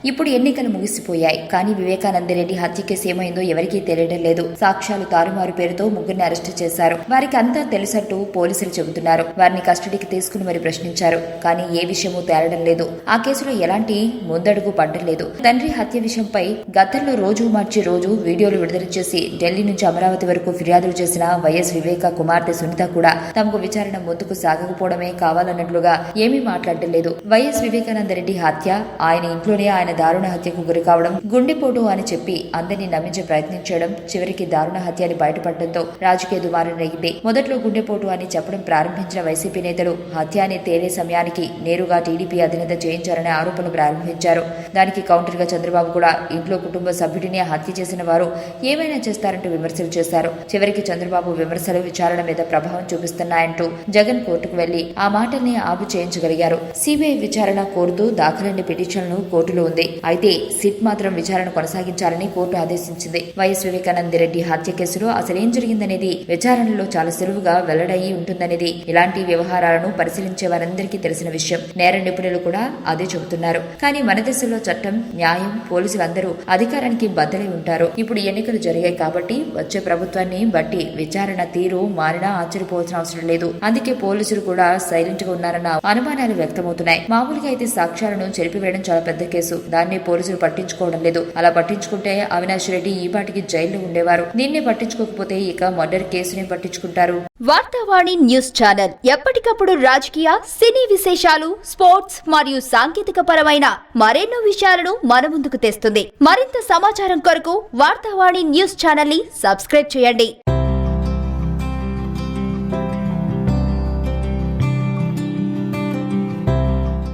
ఇప్పుడు ఎన్నికలు ముగిసిపోయాయి. కానీ వివేకానందరెడ్డి హత్య కేసు ఏమైందో ఎవరికీ తెలియడం లేదు. సాక్ష్యాలు తారుమారు పేరుతో ముగ్గురిని అరెస్టు చేశారు. వారికి అంతా తెలుసట్టు పోలీసులు చెబుతున్నారు. వారిని కస్టడీకి తీసుకుని మరి ప్రశ్నించారు. కానీ ఏ విషయమూ తేలడం లేదు. ఆ కేసులో ఎలాంటి ముందడుగు పడ్డం లేదు. తండ్రి హత్య విషయంపై గతంలో రోజు మార్చి రోజు వీడియోలు విడుదల చేసి ఢిల్లీ నుంచి అమరావతి వరకు ఫిర్యాదులు చేసిన వైఎస్ వివేక కుమార్తె సునీత కూడా తమకు విచారణ ముందుకు సాగకపోవడమే కావాలన్నట్లుగా ఏమీ మాట్లాడడం లేదు. వైఎస్ వివేకానందరెడ్డి హత్య, ఆయన ఇంట్లోనే ఆయన దారుణ హత్యకు గురి కావడం, గుండెపోటు అని చెప్పి అందరినీ నమ్మించే ప్రయత్నించడం, చివరికి దారుణ హత్య అని బయటపడడంతో రాజకీయ దుమారం రేగింది. మొదట్లో గుండెపోటు అని చెప్పడం ప్రారంభించిన వైసీపీ నేతలు హత్య అని తేలే సమయానికి నేరుగా టీడీపీ అధినేత చేయించారనే ఆరోపణలు ప్రారంభించారు. దానికి కౌంటర్ గా చంద్రబాబు కూడా ఇంట్లో కుటుంబ సభ్యుడిని హత్య చేసిన వారు ఏమైనా చేస్తారంటూ విమర్శలు చేశారు. చివరికి చంద్రబాబు విమర్శలు విచారణ మీద ప్రభావం చూపిస్తున్నాయంటూ జగన్ కోర్టుకు వెళ్లి ఆ మాటల్ని ఆపు చేయించగలిగారు. సిబిఐ విచారణ కోరుతూ దాఖలైన పిటిషన్లను కోర్టులో ఉంది. అయితే సిట్ మాత్రం విచారణ కొనసాగించాలని కోర్టు ఆదేశించింది. వైఎస్ వివేకానందరెడ్డి హత్య కేసులో అసలేం జరిగిందనేది విచారణలో చాలా సులువుగా వెల్లడయ్యి ఉంటుందనేది ఇలాంటి వ్యవహారాలను పరిశీలించే వారందరికీ తెలిసిన విషయం. నేర నిపుణులు కూడా అదే చెబుతున్నారు. కానీ మన దేశంలో చట్టం, న్యాయం, పోలీసులందరూ అధికారానికి బద్దలై ఉంటారు. ఇప్పుడు ఎన్నికలు జరిగాయి కాబట్టి వచ్చే ప్రభుత్వాన్ని బట్టి విచారణ తీరు మారినా ఆశ్చర్యపోవాల్సిన అవసరం లేదు. అందుకే పోలీసులు కూడా సైలెంట్ గా ఉన్నారన్న అనుమానాలు వ్యక్తమవుతున్నాయి. మామూలుగా అయితే సాక్ష్యాలను చెరిపివేయడం చాలా పెద్ద కేసు. దాన్ని పోలీసులు పట్టించుకోవడం లేదు. అలా పట్టించుకుంటే అవినాష్ రెడ్డి ఈ పాటికి జైల్లో ఉండేవారు. దీన్నే పట్టించుకోకపోతే ఇక మర్డర్ కేసుని పట్టించుకుంటారు. వార్తావాణి న్యూస్ ఛానల్ ఎప్పటికప్పుడు రాజకీయ, సినీ విశేషాలు, స్పోర్ట్స్ మరియు సాంకేతిక పరమైన మరెన్నో విషయాలను మన ముందుకు తెస్తుంది. మరింత సమాచారం కొరకు వార్తావాణి న్యూస్ ఛానల్ ని సబ్స్క్రైబ్ చేయండి.